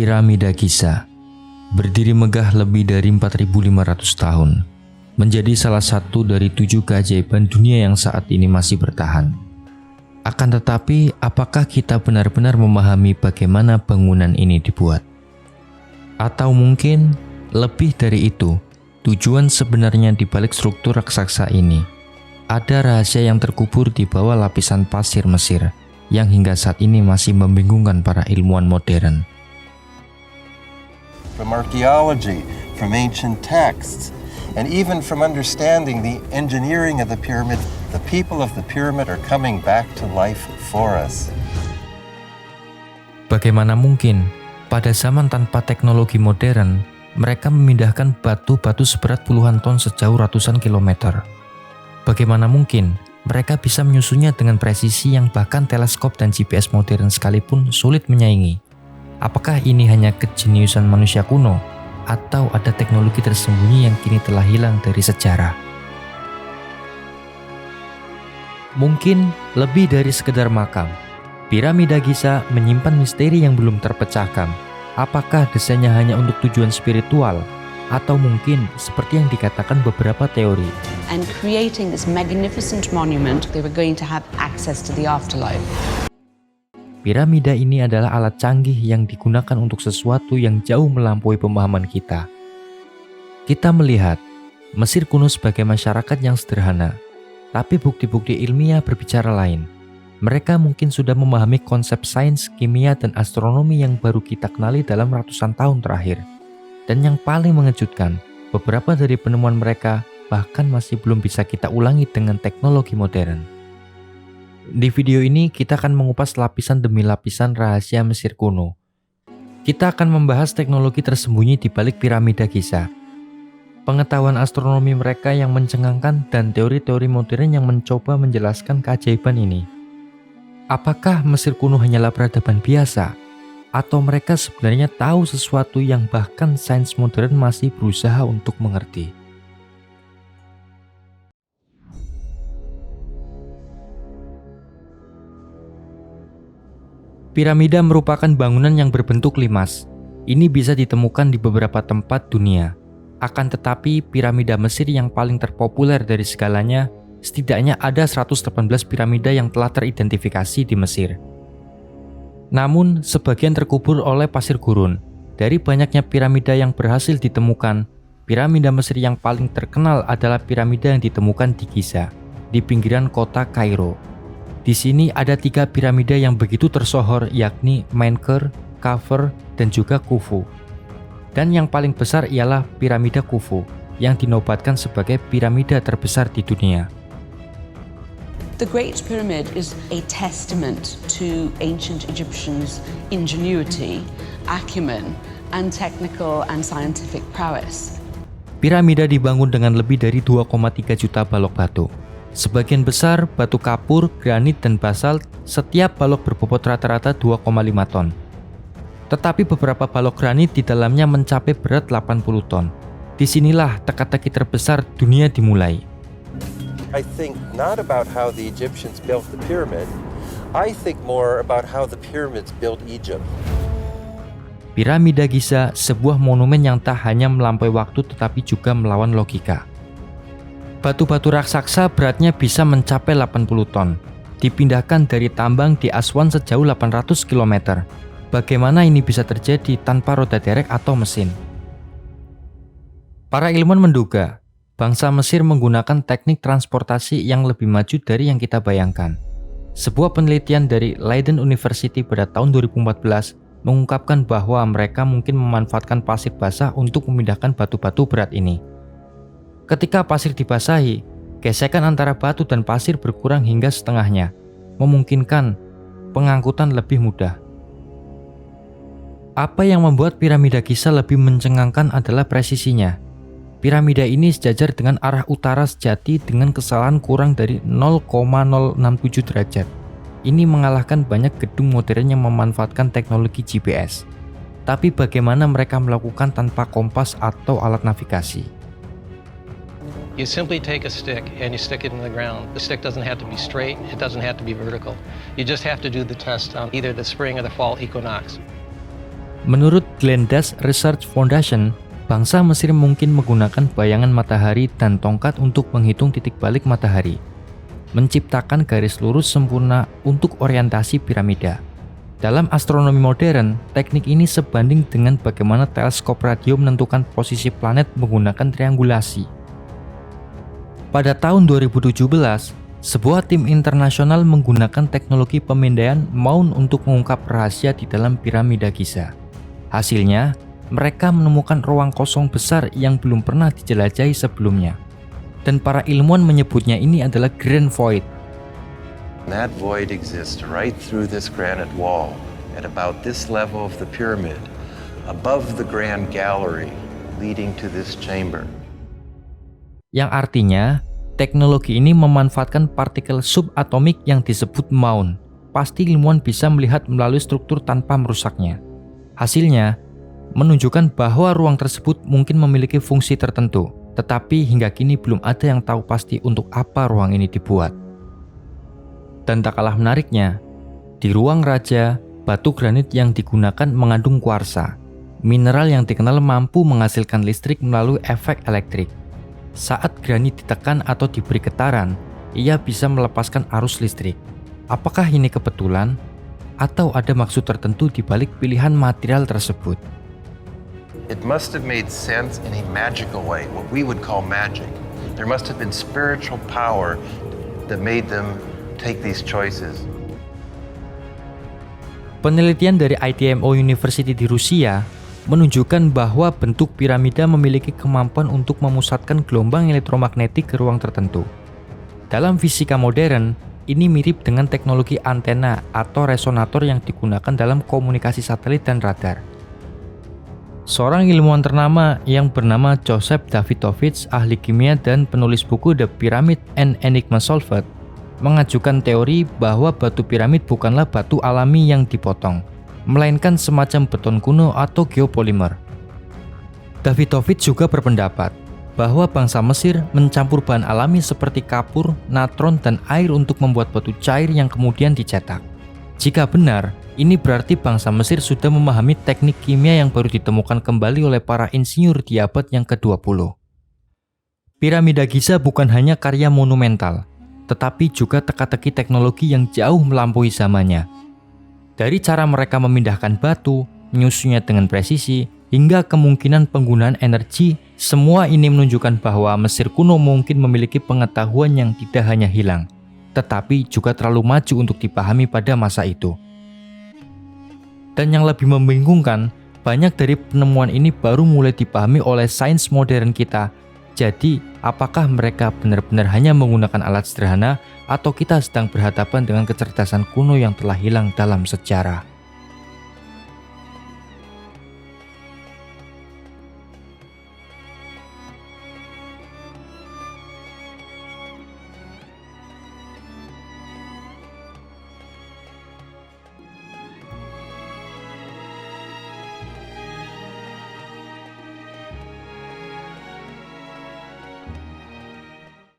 Piramida Giza berdiri megah lebih dari 4.500 tahun, menjadi salah satu dari 7 keajaiban dunia yang saat ini masih bertahan. Akan tetapi, apakah kita benar-benar memahami bagaimana bangunan ini dibuat? Atau mungkin lebih dari itu, tujuan sebenarnya di balik struktur raksasa ini? Ada rahasia yang terkubur di bawah lapisan pasir Mesir yang hingga saat ini masih membingungkan para ilmuwan modern. From archaeology, from ancient texts, and even from understanding the engineering of the pyramid, the people of the pyramid are coming back to life for us. Bagaimana mungkin pada zaman tanpa teknologi modern, mereka memindahkan batu-batu seberat puluhan ton sejauh ratusan kilometer? Bagaimana mungkin mereka bisa menyusunnya dengan presisi yang bahkan teleskop dan GPS modern sekalipun sulit menyaingi? Apakah ini hanya kejeniusan manusia kuno, atau ada teknologi tersembunyi yang kini telah hilang dari sejarah? Mungkin lebih dari sekedar makam, Piramida Giza menyimpan misteri yang belum terpecahkan. Apakah desainnya hanya untuk tujuan spiritual, atau mungkin seperti yang dikatakan beberapa teori? And creating this magnificent monument, they were going to have access to the afterlife. Piramida ini adalah alat canggih yang digunakan untuk sesuatu yang jauh melampaui pemahaman kita. Kita melihat Mesir kuno sebagai masyarakat yang sederhana, tapi bukti-bukti ilmiah berbicara lain. Mereka mungkin sudah memahami konsep sains, kimia, dan astronomi yang baru kita kenali dalam ratusan tahun terakhir. Dan yang paling mengejutkan, beberapa dari penemuan mereka bahkan masih belum bisa kita ulangi dengan teknologi modern. Di video ini kita akan mengupas lapisan demi lapisan rahasia Mesir kuno. Kita akan membahas teknologi tersembunyi di balik Piramida Giza, pengetahuan astronomi mereka yang mencengangkan, dan teori-teori modern yang mencoba menjelaskan keajaiban ini. Apakah Mesir kuno hanyalah peradaban biasa? Atau mereka sebenarnya tahu sesuatu yang bahkan sains modern masih berusaha untuk mengerti? Piramida merupakan bangunan yang berbentuk limas. Ini bisa ditemukan di beberapa tempat dunia. Akan tetapi, piramida Mesir yang paling terpopuler dari segalanya, setidaknya ada 118 piramida yang telah teridentifikasi di Mesir. Namun, sebagian terkubur oleh pasir gurun. Dari banyaknya piramida yang berhasil ditemukan, piramida Mesir yang paling terkenal adalah piramida yang ditemukan di Giza, di pinggiran kota Kairo. Di sini ada 3 piramida yang begitu tersohor, yakni Menkaure, Khafre, dan juga Khufu. Dan yang paling besar ialah piramida Khufu, yang dinobatkan sebagai piramida terbesar di dunia. The Great Pyramid is a testament to ancient Egyptians' ingenuity, acumen, and technical and scientific prowess. Piramida dibangun dengan lebih dari 2,3 juta balok batu. Sebagian besar batu kapur, granit, dan basalt. Setiap balok berbobot rata-rata 2,5 ton. Tetapi beberapa balok granit di dalamnya mencapai berat 80 ton. Disinilah teka-teki terbesar dunia dimulai. I think not about how the Egyptians built the pyramid. I think more about how the pyramids built Egypt. Piramida Giza, sebuah monumen yang tak hanya melampaui waktu tetapi juga melawan logika. Batu-batu raksasa beratnya bisa mencapai 80 ton, dipindahkan dari tambang di Aswan sejauh 800 km. Bagaimana ini bisa terjadi tanpa roda derek atau mesin? Para ilmuwan menduga, bangsa Mesir menggunakan teknik transportasi yang lebih maju dari yang kita bayangkan. Sebuah penelitian dari Leiden University pada tahun 2014 mengungkapkan bahwa mereka mungkin memanfaatkan pasir basah untuk memindahkan batu-batu berat ini. Ketika pasir dibasahi, gesekan antara batu dan pasir berkurang hingga setengahnya, memungkinkan pengangkutan lebih mudah. Apa yang membuat piramida Giza lebih mencengangkan adalah presisinya. Piramida ini sejajar dengan arah utara sejati dengan kesalahan kurang dari 0,067 derajat. Ini mengalahkan banyak gedung modern yang memanfaatkan teknologi GPS. Tapi bagaimana mereka melakukan tanpa kompas atau alat navigasi? You simply take a stick and you stick it in the ground. The stick doesn't have to be straight, it doesn't have to be vertical. You just have to do the test on either the spring or the fall equinox. Menurut Glendash Research Foundation, bangsa Mesir mungkin menggunakan bayangan matahari dan tongkat untuk menghitung titik balik matahari, menciptakan garis lurus sempurna untuk orientasi piramida. Dalam astronomi modern, teknik ini sebanding dengan bagaimana teleskop radio menentukan posisi planet menggunakan triangulasi. Pada tahun 2017, sebuah tim internasional menggunakan teknologi pemindaian maun untuk mengungkap rahasia di dalam piramida Giza. Hasilnya, mereka menemukan ruang kosong besar yang belum pernah dijelajahi sebelumnya. Dan para ilmuwan menyebutnya ini adalah Grand Void. That void exists right through this granite wall at about this level of the pyramid, above the grand gallery leading to this chamber. Yang artinya, teknologi ini memanfaatkan partikel subatomik yang disebut maun. Pasti ilmuwan bisa melihat melalui struktur tanpa merusaknya. Hasilnya, menunjukkan bahwa ruang tersebut mungkin memiliki fungsi tertentu, tetapi hingga kini belum ada yang tahu pasti untuk apa ruang ini dibuat. Dan tak kalah menariknya, di ruang raja, batu granit yang digunakan mengandung kuarsa, mineral yang dikenal mampu menghasilkan listrik melalui efek elektrik. Saat granit ditekan atau diberi getaran, ia bisa melepaskan arus listrik. Apakah ini kebetulan? Atau ada maksud tertentu di balik pilihan material tersebut? It must have made sense in a magical way, what we would call magic. There must have been spiritual power that made them take these choices. Penelitian dari ITMO University di Rusia menunjukkan bahwa bentuk piramida memiliki kemampuan untuk memusatkan gelombang elektromagnetik ke ruang tertentu. Dalam fisika modern, ini mirip dengan teknologi antena atau resonator yang digunakan dalam komunikasi satelit dan radar. Seorang ilmuwan ternama yang bernama Joseph Davidovich, ahli kimia dan penulis buku The Pyramid and Enigma Solved, mengajukan teori bahwa batu piramid bukanlah batu alami yang dipotong, melainkan semacam beton kuno atau geopolimer. Davidovich juga berpendapat bahwa bangsa Mesir mencampur bahan alami seperti kapur, natron, dan air untuk membuat batu cair yang kemudian dicetak. Jika benar, ini berarti bangsa Mesir sudah memahami teknik kimia yang baru ditemukan kembali oleh para insinyur di abad yang ke-20. Piramida Giza bukan hanya karya monumental, tetapi juga teka-teki teknologi yang jauh melampaui zamannya. Dari cara mereka memindahkan batu, menyusunnya dengan presisi, hingga kemungkinan penggunaan energi, semua ini menunjukkan bahwa Mesir kuno mungkin memiliki pengetahuan yang tidak hanya hilang, tetapi juga terlalu maju untuk dipahami pada masa itu. Dan yang lebih membingungkan, banyak dari penemuan ini baru mulai dipahami oleh sains modern kita. Jadi, apakah mereka benar-benar hanya menggunakan alat sederhana atau kita sedang berhadapan dengan kecerdasan kuno yang telah hilang dalam sejarah?